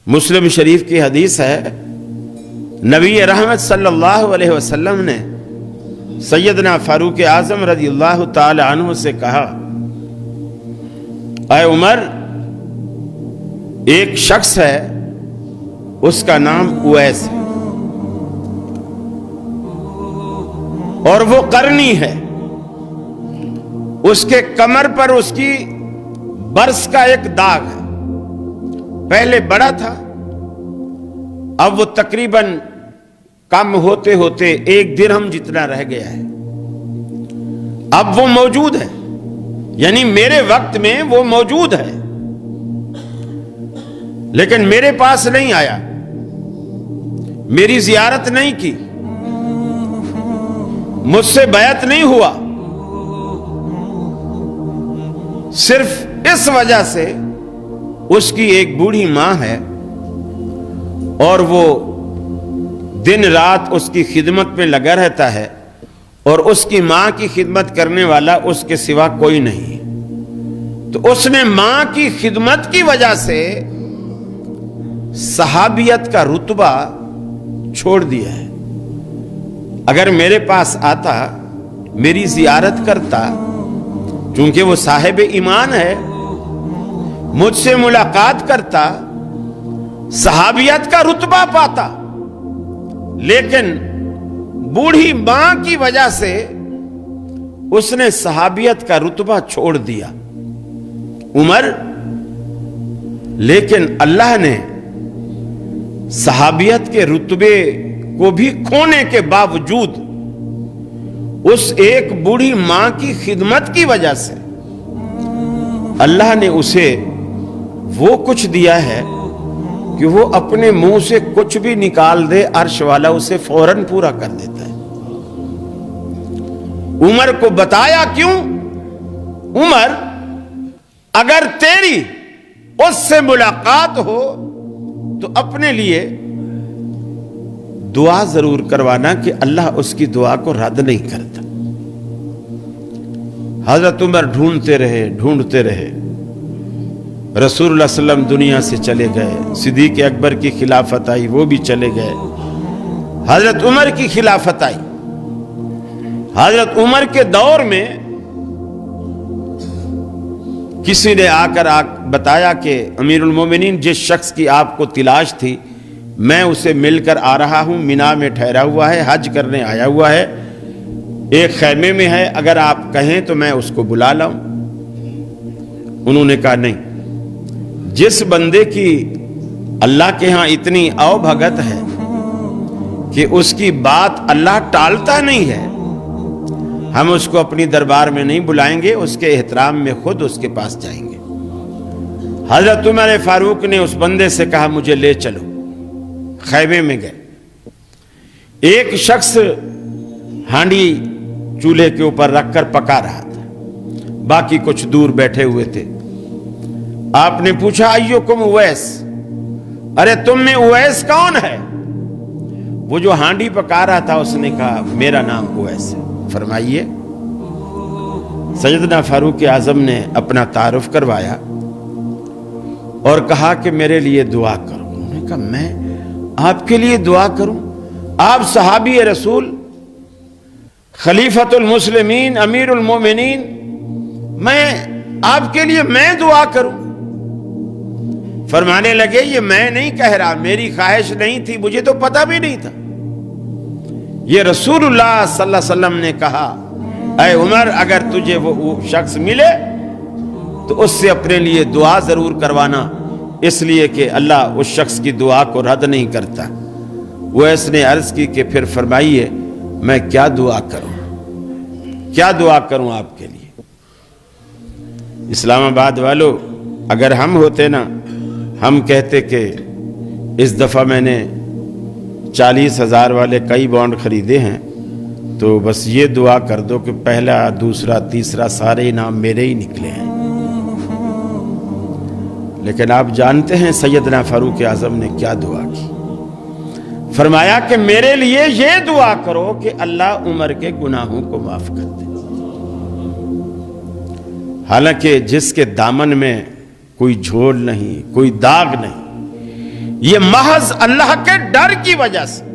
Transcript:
مسلم شریف کی حدیث ہے، نبی رحمت صلی اللہ علیہ وسلم نے سیدنا فاروق اعظم رضی اللہ تعالی عنہ سے کہا، اے عمر، ایک شخص ہے، اس کا نام اویس ہے اور وہ قرنی ہے، اس کے کمر پر اس کی برس کا ایک داغ ہے، پہلے بڑا تھا، اب وہ تقریباً کم ہوتے ہوتے 1 درہم جتنا رہ گیا ہے، اب وہ موجود ہے، یعنی میرے وقت میں وہ موجود ہے، لیکن میرے پاس نہیں آیا، میری زیارت نہیں کی، مجھ سے بیعت نہیں ہوا، صرف اس وجہ سے اس کی ایک بوڑھی ماں ہے اور وہ دن رات اس کی خدمت میں لگا رہتا ہے، اور اس کی ماں کی خدمت کرنے والا اس کے سوا کوئی نہیں ہے، تو اس نے ماں کی خدمت کی وجہ سے صحابیت کا رتبہ چھوڑ دیا ہے۔ اگر میرے پاس آتا، میری زیارت کرتا، چونکہ وہ صاحب ایمان ہے، مجھ سے ملاقات کرتا، صحابیت کا رتبہ پاتا، لیکن بوڑھی ماں کی وجہ سے اس نے صحابیت کا رتبہ چھوڑ دیا۔ عمر، لیکن اللہ نے صحابیت کے رتبے کو بھی کھونے کے باوجود اس ایک بوڑھی ماں کی خدمت کی وجہ سے اللہ نے اسے وہ کچھ دیا ہے کہ وہ اپنے منہ سے کچھ بھی نکال دے، عرش والا اسے فوراً پورا کر دیتا ہے۔ عمر کو بتایا کیوں؟ عمر، اگر تیری اس سے ملاقات ہو تو اپنے لیے دعا ضرور کروانا کہ اللہ اس کی دعا کو رد نہیں کرتا۔ حضرت عمر ڈھونڈتے رہے، رسول اللہ صلی اللہ علیہ وسلم دنیا سے چلے گئے، صدیق اکبر کی خلافت آئی، وہ بھی چلے گئے، حضرت عمر کی خلافت آئی۔ حضرت عمر کے دور میں کسی نے آ کر بتایا کہ امیر المومنین، جس شخص کی آپ کو تلاش تھی، میں اسے مل کر آ رہا ہوں، مینا میں ٹھہرا ہوا ہے، حج کرنے آیا ہوا ہے، ایک خیمے میں ہے، اگر آپ کہیں تو میں اس کو بلا لاؤں۔ انہوں نے کہا نہیں، جس بندے کی اللہ کے ہاں اتنی او بھگت ہے کہ اس کی بات اللہ ٹالتا نہیں ہے، ہم اس کو اپنی دربار میں نہیں بلائیں گے، اس کے احترام میں خود اس کے پاس جائیں گے۔ حضرت عمر فاروق نے اس بندے سے کہا، مجھے لے چلو۔ خیمے میں گئے، ایک شخص ہانڈی چولہے کے اوپر رکھ کر پکا رہا تھا، باقی کچھ دور بیٹھے ہوئے تھے۔ آپ نے پوچھا، ایوکم اویس، ارے تم میں اویس کون ہے؟ وہ جو ہانڈی پکا رہا تھا اس نے کہا، میرا نام اویس ہے۔ فرمائیے۔ سیدنا فاروق اعظم نے اپنا تعارف کروایا اور کہا کہ میرے لیے دعا کرو۔ انہوں نے کہا، میں آپ کے لیے دعا کروں؟ آپ صحابی رسول، خلیفۃ المسلمین، امیر المومنین، میں آپ کے لیے میں دعا کروں؟ فرمانے لگے، یہ میں نہیں کہہ رہا، میری خواہش نہیں تھی، مجھے تو پتہ بھی نہیں تھا، یہ رسول اللہ صلی اللہ علیہ وسلم نے کہا، اے عمر، اگر تجھے وہ شخص ملے تو اس سے اپنے لیے دعا ضرور کروانا، اس لیے کہ اللہ اس شخص کی دعا کو رد نہیں کرتا۔ وہ اس نے عرض کی کہ پھر فرمائیے، میں کیا دعا کروں، کیا دعا کروں آپ کے لیے؟ اسلام آباد والو، اگر ہم ہوتے نا، ہم کہتے کہ اس دفعہ میں نے 40,000 والے کئی بانڈ خریدے ہیں، تو بس یہ دعا کر دو کہ پہلا، دوسرا، تیسرا سارے انعام میرے ہی نکلے ہیں۔ لیکن آپ جانتے ہیں سیدنا فاروق اعظم نے کیا دعا کی؟ فرمایا کہ میرے لیے یہ دعا کرو کہ اللہ عمر کے گناہوں کو معاف کر دے۔ حالانکہ جس کے دامن میں کوئی جھول نہیں، کوئی داغ نہیں، یہ محض اللہ کے ڈر کی وجہ سے